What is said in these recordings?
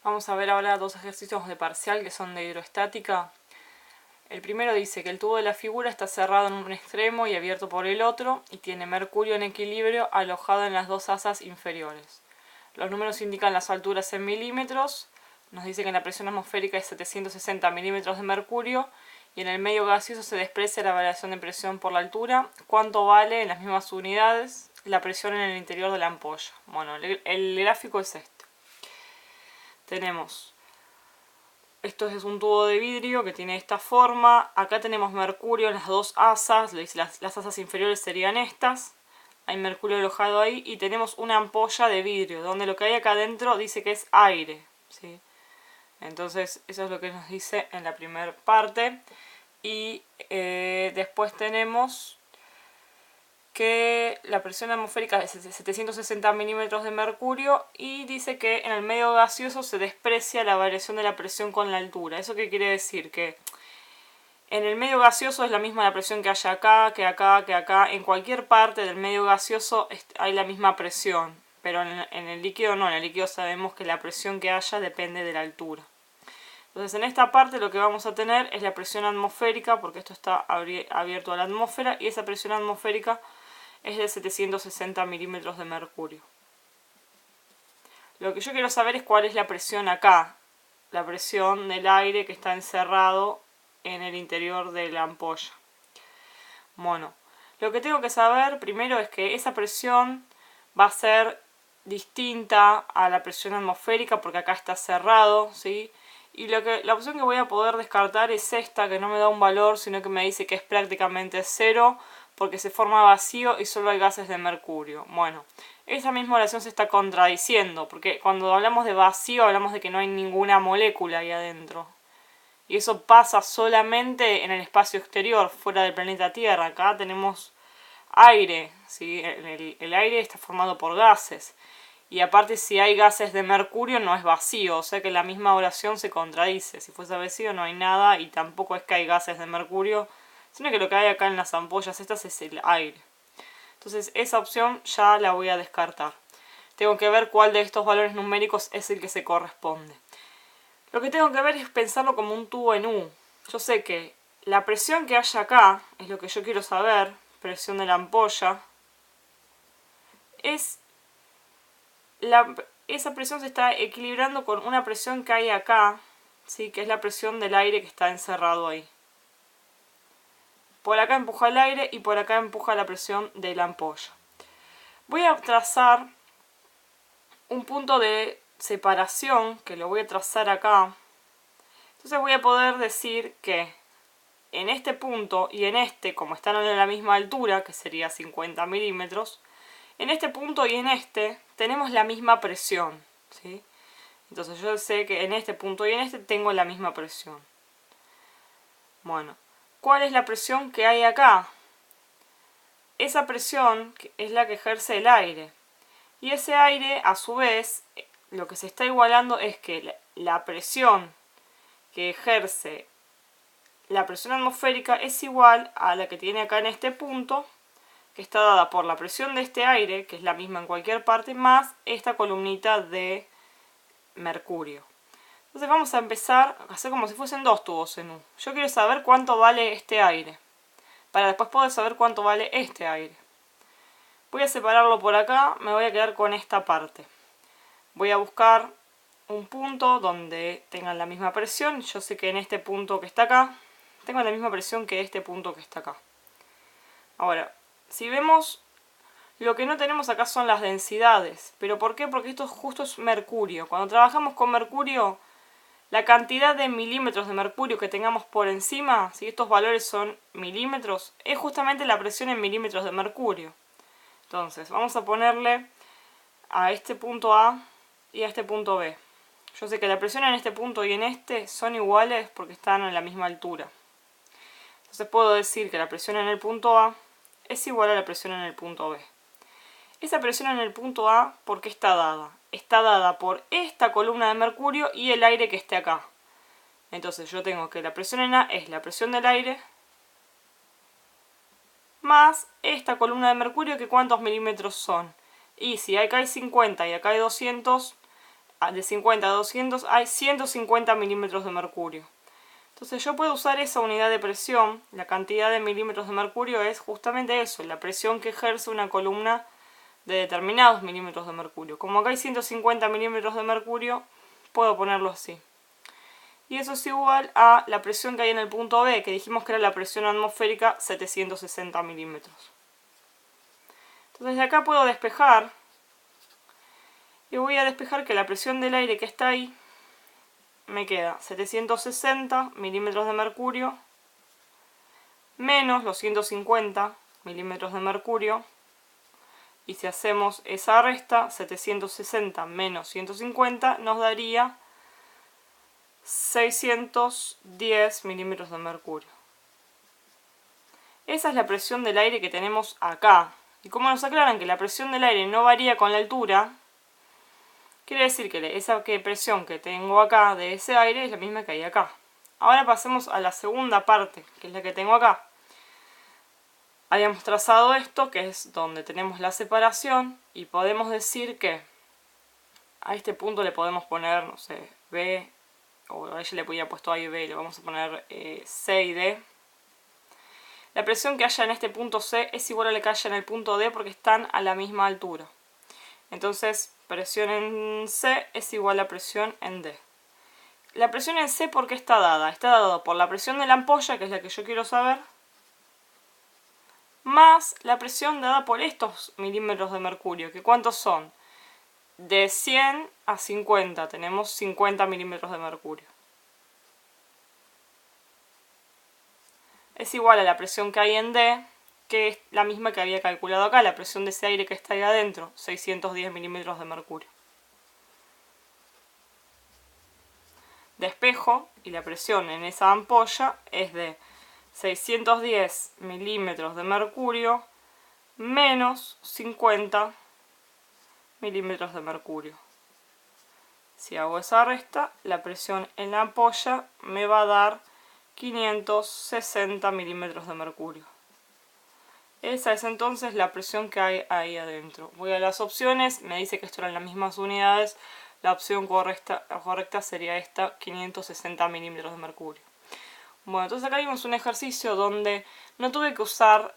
Vamos a ver ahora dos ejercicios de parcial que son de hidrostática. El primero dice que el tubo de la figura está cerrado en un extremo y abierto por el otro y tiene mercurio en equilibrio alojado en las dos asas inferiores. Los números indican las alturas en milímetros. Nos dice que la presión atmosférica es 760 milímetros de mercurio y en el medio gaseoso se desprecia la variación de presión por la altura. ¿Cuánto vale en las mismas unidades la presión en el interior de la ampolla? Bueno, el gráfico es este. Tenemos, esto es un tubo de vidrio que tiene esta forma. Acá tenemos mercurio en las dos asas, las asas inferiores serían estas. Hay mercurio alojado ahí y tenemos una ampolla de vidrio, donde lo que hay acá adentro dice que es aire, ¿sí? Entonces eso es lo que nos dice en la primera parte. Y después tenemos que la presión atmosférica es de 760 milímetros de mercurio y dice que en el medio gaseoso se desprecia la variación de la presión con la altura. ¿Eso qué quiere decir? Que en el medio gaseoso es la misma la presión que haya acá, que acá, que acá. En cualquier parte del medio gaseoso hay la misma presión, pero en el líquido no. En el líquido sabemos que la presión que haya depende de la altura. Entonces en esta parte lo que vamos a tener es la presión atmosférica, porque esto está abierto a la atmósfera, y esa presión atmosférica es de 760 milímetros de mercurio. Lo que yo quiero saber es cuál es la presión acá, la presión del aire que está encerrado en el interior de la ampolla. Bueno, lo que tengo que saber primero es que esa presión va a ser distinta a la presión atmosférica porque acá está cerrado, ¿sí? Y la opción que voy a poder descartar es esta, que no me da un valor, sino que me dice que es prácticamente cero, porque se forma vacío y solo hay gases de mercurio. Bueno, esa misma oración se está contradiciendo, porque cuando hablamos de vacío hablamos de que no hay ninguna molécula ahí adentro. Y eso pasa solamente en el espacio exterior, fuera del planeta Tierra. Acá tenemos aire, ¿sí? El aire está formado por gases. Y aparte, si hay gases de mercurio, no es vacío. O sea que la misma oración se contradice. Si fuese vacío, no hay nada. Y tampoco es que hay gases de mercurio, sino que lo que hay acá en las ampollas estas es el aire. Entonces, esa opción ya la voy a descartar. Tengo que ver cuál de estos valores numéricos es el que se corresponde. Lo que tengo que ver es pensarlo como un tubo en U. Yo sé que la presión que haya acá, es lo que yo quiero saber, presión de la ampolla, esa presión se está equilibrando con una presión que hay acá, ¿sí? Que es la presión del aire que está encerrado ahí. Por acá empuja el aire y por acá empuja la presión de la ampolla. Voy a trazar un punto de separación, que lo voy a trazar acá. Entonces voy a poder decir que en este punto y en este, como están a la misma altura, que sería 50 milímetros, en este punto y en este tenemos la misma presión, ¿sí? Entonces yo sé que en este punto y en este tengo la misma presión. Bueno, ¿cuál es la presión que hay acá? Esa presión es la que ejerce el aire. Y ese aire, a su vez, lo que se está igualando es que la presión que ejerce la presión atmosférica es igual a la que tiene acá en este punto, que está dada por la presión de este aire, que es la misma en cualquier parte, más esta columnita de mercurio. Entonces vamos a empezar a hacer como si fuesen dos tubos en U. Yo quiero saber cuánto vale este aire, para después poder saber cuánto vale este aire. Voy a separarlo por acá, me voy a quedar con esta parte. Voy a buscar un punto donde tengan la misma presión. Yo sé que en este punto que está acá, tengo la misma presión que este punto que está acá. Ahora, si vemos, lo que no tenemos acá son las densidades. ¿Pero por qué? Porque esto justo es mercurio. Cuando trabajamos con mercurio, la cantidad de milímetros de mercurio que tengamos por encima, si estos valores son milímetros, es justamente la presión en milímetros de mercurio. Entonces, vamos a ponerle a este punto A y a este punto B. Yo sé que la presión en este punto y en este son iguales porque están a la misma altura. Entonces puedo decir que la presión en el punto A es igual a la presión en el punto B. Esa presión en el punto A, ¿por qué está dada? Está dada por esta columna de mercurio y el aire que esté acá. Entonces yo tengo que la presión en A es la presión del aire más esta columna de mercurio, que ¿cuántos milímetros son? Y si acá hay 50 y acá hay 200, de 50 a 200 hay 150 milímetros de mercurio. Entonces yo puedo usar esa unidad de presión, la cantidad de milímetros de mercurio es justamente eso, la presión que ejerce una columna de determinados milímetros de mercurio. Como acá hay 150 milímetros de mercurio, puedo ponerlo así. Y eso es igual a la presión que hay en el punto B, que dijimos que era la presión atmosférica 760 milímetros. Entonces de acá puedo despejar, y voy a despejar que la presión del aire que está ahí me queda 760 milímetros de mercurio menos los 150 milímetros de mercurio, y si hacemos esa resta, 760 menos 150 nos daría 610 milímetros de mercurio. Esa es la presión del aire que tenemos acá. Y como nos aclaran que la presión del aire no varía con la altura, quiere decir que esa presión que tengo acá de ese aire es la misma que hay acá. Ahora pasemos a la segunda parte, que es la que tengo acá. Habíamos trazado esto, que es donde tenemos la separación, y podemos decir que a este punto le podemos poner, no sé, B, o a ella le podía puesto A y B, le vamos a poner C y D. La presión que haya en este punto C es igual a la que haya en el punto D porque están a la misma altura. Entonces, presión en C es igual a presión en D. La presión en C, ¿por qué está dada? Está dada por la presión de la ampolla, que es la que yo quiero saber, más la presión dada por estos milímetros de mercurio, que ¿cuántos son? De 100 a 50, tenemos 50 milímetros de mercurio. Es igual a la presión que hay en D, que es la misma que había calculado acá, la presión de ese aire que está ahí adentro, 610 milímetros de mercurio. Despejo, y la presión en esa ampolla es de 610 milímetros de mercurio menos 50 milímetros de mercurio. Si hago esa resta, la presión en la ampolla me va a dar 560 milímetros de mercurio. Esa es entonces la presión que hay ahí adentro. Voy a las opciones, me dice que esto eran las mismas unidades. La opción correcta sería esta, 560 milímetros de mercurio. Bueno, entonces acá vimos un ejercicio donde no tuve que usar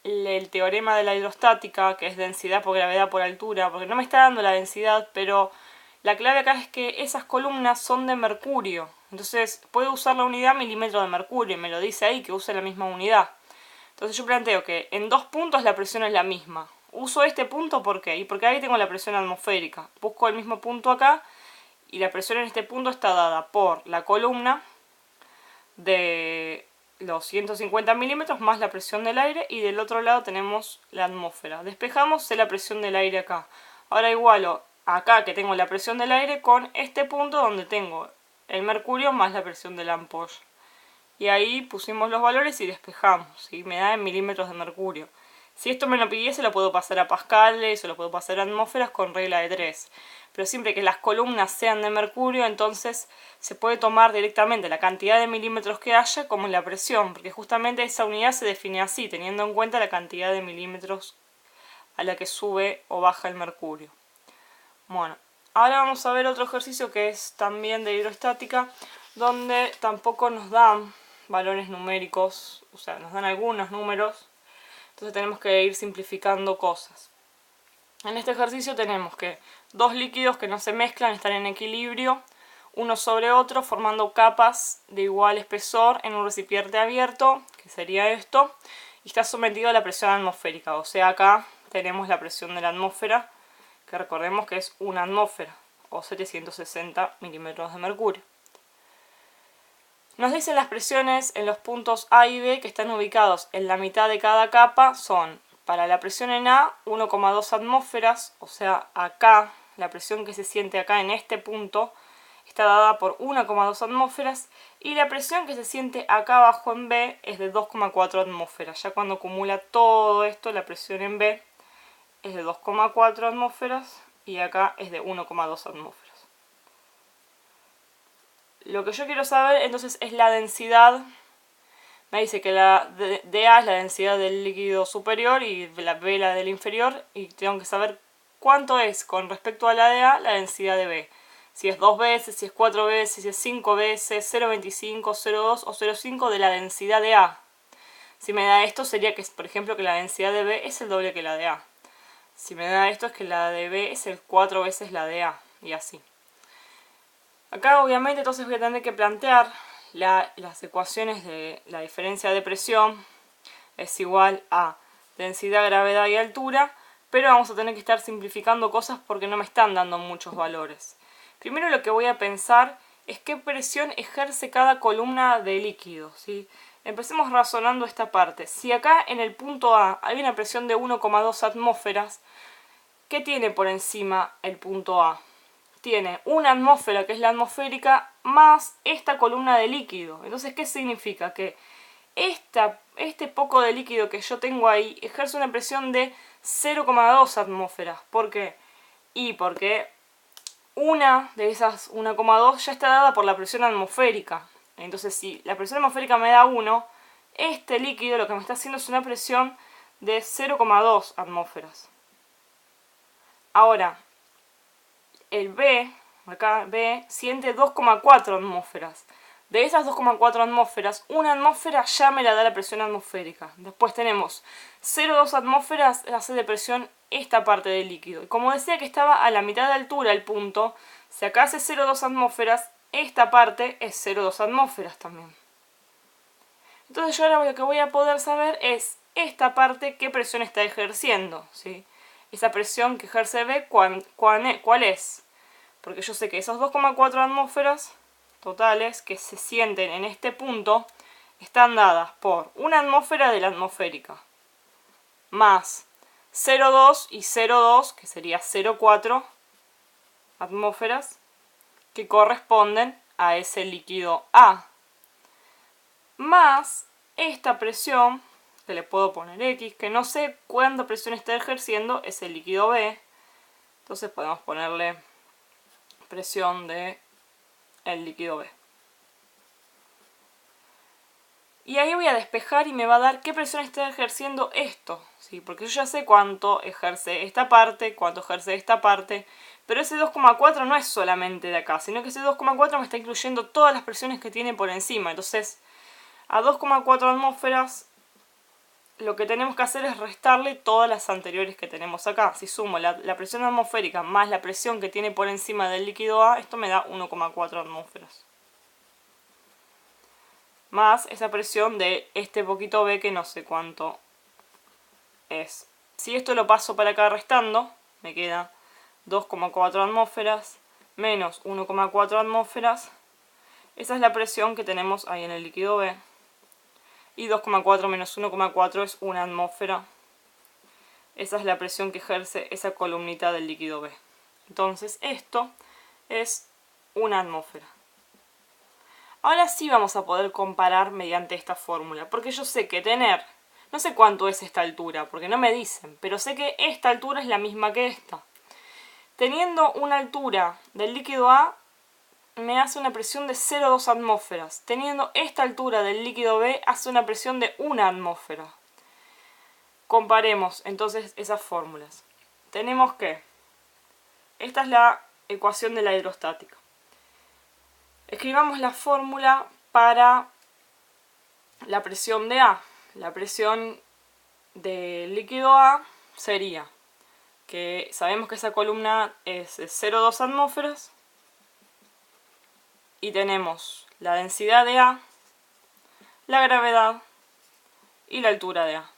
el teorema de la hidrostática, que es densidad por gravedad por altura, porque no me está dando la densidad, pero la clave acá es que esas columnas son de mercurio. Entonces puedo usar la unidad milímetro de mercurio, me lo dice ahí que use la misma unidad. Entonces yo planteo que en dos puntos la presión es la misma. Uso este punto, ¿por qué? Y porque ahí tengo la presión atmosférica. Busco el mismo punto acá y la presión en este punto está dada por la columna de los 150 milímetros más la presión del aire, y del otro lado tenemos la atmósfera. Despejamos la presión del aire acá. Ahora igualo acá que tengo la presión del aire con este punto donde tengo el mercurio más la presión de la ampolla. Y ahí pusimos los valores y despejamos, ¿sí? Me da en milímetros de mercurio. Si esto me lo pidiese, lo puedo pasar a pascales o lo puedo pasar a atmósferas con regla de 3. Pero siempre que las columnas sean de mercurio, entonces se puede tomar directamente la cantidad de milímetros que haya como la presión, porque justamente esa unidad se define así, teniendo en cuenta la cantidad de milímetros a la que sube o baja el mercurio. Bueno, ahora vamos a ver otro ejercicio que es también de hidrostática, donde tampoco nos dan valores numéricos, o sea, nos dan algunos números, entonces tenemos que ir simplificando cosas. En este ejercicio tenemos que dos líquidos que no se mezclan están en equilibrio, uno sobre otro, formando capas de igual espesor en un recipiente abierto, que sería esto, y está sometido a la presión atmosférica, o sea, acá tenemos la presión de la atmósfera, que recordemos que es una atmósfera, o 760 milímetros de mercurio. Nos dicen las presiones en los puntos A y B que están ubicados en la mitad de cada capa. Son, para la presión en A, 1,2 atmósferas, o sea, acá, la presión que se siente acá en este punto está dada por 1,2 atmósferas, y la presión que se siente acá abajo en B es de 2,4 atmósferas. Ya cuando acumula todo esto, la presión en B es de 2,4 atmósferas y acá es de 1,2 atmósferas. Lo que yo quiero saber entonces es la densidad. Me dice que la dA es la densidad del líquido superior y la B la del inferior, y tengo que saber cuánto es con respecto a la dA la densidad de B. si es 2 veces, si es 4 veces, si es 5 veces, 0,25, 0,2 o 0,5 de la densidad de A. Si me da esto sería que, por ejemplo, que la densidad de B es el doble que la de A. Si me da esto es que la de B es el 4 veces la de A, y así. Acá obviamente entonces voy a tener que plantear las ecuaciones de la diferencia de presión es igual a densidad, gravedad y altura, pero vamos a tener que estar simplificando cosas porque no me están dando muchos valores. Primero lo que voy a pensar es qué presión ejerce cada columna de líquido, ¿sí? Empecemos razonando esta parte. Si acá en el punto A hay una presión de 1,2 atmósferas, ¿qué tiene por encima el punto A? Tiene una atmósfera, que es la atmosférica, más esta columna de líquido. Entonces, ¿qué significa? Que este poco de líquido que yo tengo ahí ejerce una presión de 0,2 atmósferas. ¿Por qué? Y porque una de esas 1,2 ya está dada por la presión atmosférica. Entonces, si la presión atmosférica me da 1, este líquido lo que me está haciendo es una presión de 0,2 atmósferas. Ahora, el B, acá B, siente 2,4 atmósferas. De esas 2,4 atmósferas, una atmósfera ya me la da la presión atmosférica. Después tenemos 0,2 atmósferas, hace de presión esta parte del líquido. Y como decía que estaba a la mitad de altura el punto, si acá hace 0,2 atmósferas, esta parte es 0,2 atmósferas también. Entonces yo ahora lo que voy a poder saber es esta parte qué presión está ejerciendo, ¿sí? Esa presión que ejerce B, ¿cuál es? Porque yo sé que esos 2,4 atmósferas totales que se sienten en este punto están dadas por una atmósfera de la atmosférica más 0,2 y 0,2, que sería 0,4 atmósferas, que corresponden a ese líquido A, más esta presión, que le puedo poner X, que no sé cuánta presión está ejerciendo, es el líquido B. Entonces podemos ponerle presión de el líquido B. Y ahí voy a despejar y me va a dar qué presión está ejerciendo esto, ¿sí? Porque yo ya sé cuánto ejerce esta parte, cuánto ejerce esta parte, pero ese 2,4 no es solamente de acá, sino que ese 2,4 me está incluyendo todas las presiones que tiene por encima. Entonces, a 2,4 atmósferas, lo que tenemos que hacer es restarle todas las anteriores que tenemos acá. Si sumo la presión atmosférica más la presión que tiene por encima del líquido A, esto me da 1,4 atmósferas. Más esa presión de este poquito B que no sé cuánto es. Si esto lo paso para acá restando, me queda 2,4 atmósferas menos 1,4 atmósferas. Esa es la presión que tenemos ahí en el líquido B. Y 2,4 menos 1,4 es una atmósfera. Esa es la presión que ejerce esa columnita del líquido B. Entonces esto es una atmósfera. Ahora sí vamos a poder comparar mediante esta fórmula, porque yo sé que no sé cuánto es esta altura, porque no me dicen, pero sé que esta altura es la misma que esta. Teniendo una altura del líquido A, me hace una presión de 0,2 atmósferas. Teniendo esta altura del líquido B, hace una presión de 1 atmósfera. Comparemos entonces esas fórmulas. Tenemos que, esta es la ecuación de la hidrostática. Escribamos la fórmula para la presión de A. La presión del líquido A sería que sabemos que esa columna es de 0,2 atmósferas y tenemos la densidad de A, la gravedad y la altura de A.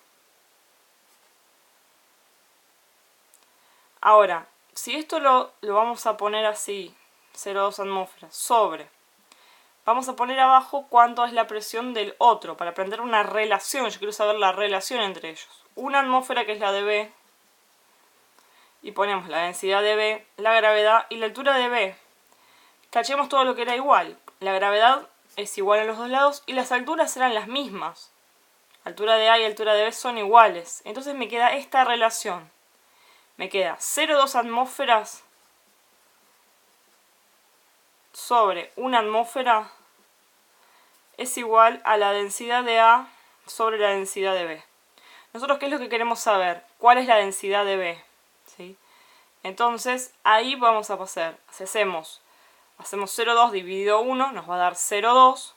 Ahora, si esto lo vamos a poner así, 0,2 atmósferas, sobre, vamos a poner abajo cuánto es la presión del otro, para aprender una relación. Yo quiero saber la relación entre ellos. Una atmósfera, que es la de B, y ponemos la densidad de B, la gravedad y la altura de B. Cachemos todo lo que era igual. La gravedad es igual en los dos lados y las alturas eran las mismas. Altura de A y altura de B son iguales. Entonces me queda esta relación. Me queda 0,2 atmósferas sobre una atmósfera es igual a la densidad de A sobre la densidad de B. Nosotros, ¿qué es lo que queremos saber? ¿Cuál es la densidad de B? ¿Sí? Entonces, ahí vamos a pasar. Si hacemos Hacemos 0,2 dividido 1, nos va a dar 0,2.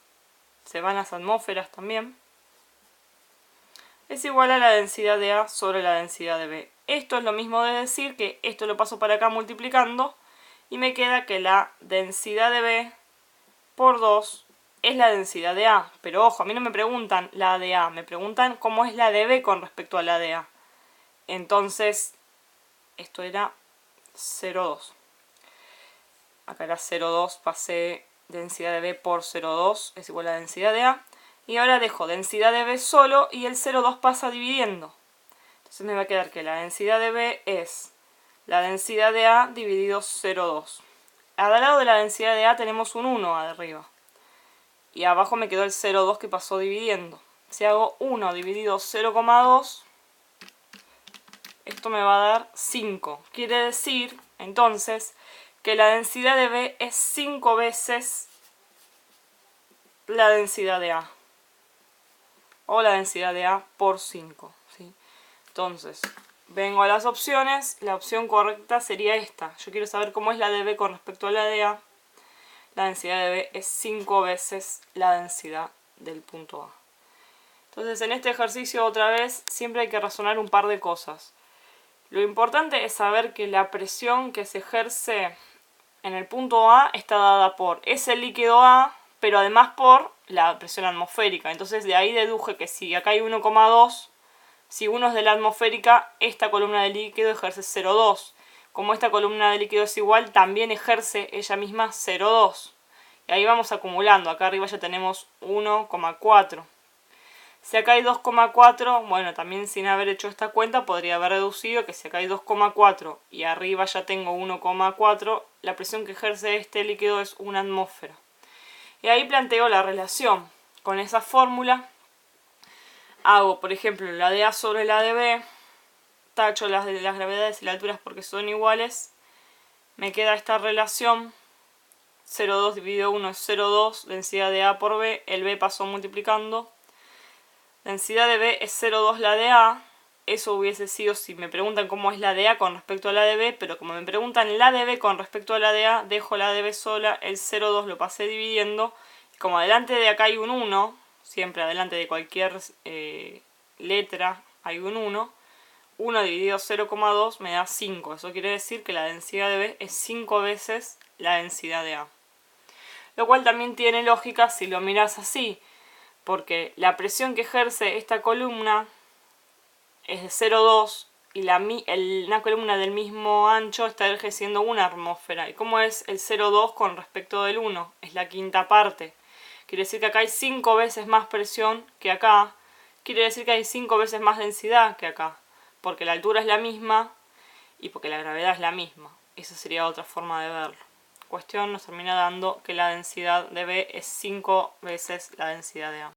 Se van las atmósferas también. Es igual a la densidad de A sobre la densidad de B. Esto es lo mismo de decir que esto lo paso para acá multiplicando y me queda que la densidad de B por 2 es la densidad de A. Pero ojo, a mí no me preguntan la de A, me preguntan cómo es la de B con respecto a la de A. Entonces, esto era 0,2. Acá era 0,2, pasé densidad de B por 0,2, es igual a la densidad de A. Y ahora dejo densidad de B solo y el 0,2 pasa dividiendo. Entonces me va a quedar que la densidad de B es la densidad de A dividido 0,2. Al lado de la densidad de A tenemos un 1 arriba. Y abajo me quedó el 0,2 que pasó dividiendo. Si hago 1 dividido 0,2, esto me va a dar 5. Quiere decir, entonces, que la densidad de B es 5 veces la densidad de A. O la densidad de A por 5. ¿Sí? Entonces, vengo a las opciones. La opción correcta sería esta. Yo quiero saber cómo es la de B con respecto a la de A. La densidad de B es 5 veces la densidad del punto A. Entonces, en este ejercicio, otra vez, siempre hay que razonar un par de cosas. Lo importante es saber que la presión que se ejerce en el punto A está dada por ese líquido A, pero además por la presión atmosférica. Entonces de ahí deduje que si acá hay 1,2, si uno es de la atmosférica, esta columna de líquido ejerce 0,2. Como esta columna de líquido es igual, también ejerce ella misma 0,2. Y ahí vamos acumulando. Acá arriba ya tenemos 1,4. Si acá hay 2,4, bueno, también sin haber hecho esta cuenta podría haber reducido que si acá hay 2,4 y arriba ya tengo 1,4, la presión que ejerce este líquido es 1 atmósfera. Y ahí planteo la relación. Con esa fórmula hago, por ejemplo, la de A sobre la de B, tacho las gravedades y las alturas porque son iguales, me queda esta relación, 0,2 dividido 1 es 0,2, densidad de A por B, el B pasó multiplicando, densidad de B es 0,2 la de A. Eso hubiese sido si me preguntan cómo es la de A con respecto a la de B, pero como me preguntan la de B con respecto a la de A, dejo la de B sola, el 0,2 lo pasé dividiendo. Como adelante de acá hay un 1, siempre adelante de cualquier letra hay un 1, 1 dividido 0,2 me da 5. Eso quiere decir que la densidad de B es 5 veces la densidad de A. Lo cual también tiene lógica si lo miras así, porque la presión que ejerce esta columna es de 0,2 y una columna del mismo ancho está ejerciendo 1 atmósfera. ¿Y cómo es el 0,2 con respecto del 1? Es la quinta parte. Quiere decir que acá hay 5 veces más presión que acá. Quiere decir que hay 5 veces más densidad que acá. Porque la altura es la misma y porque la gravedad es la misma. Esa sería otra forma de verlo. Cuestión nos termina dando que la densidad de B es 5 veces la densidad de A.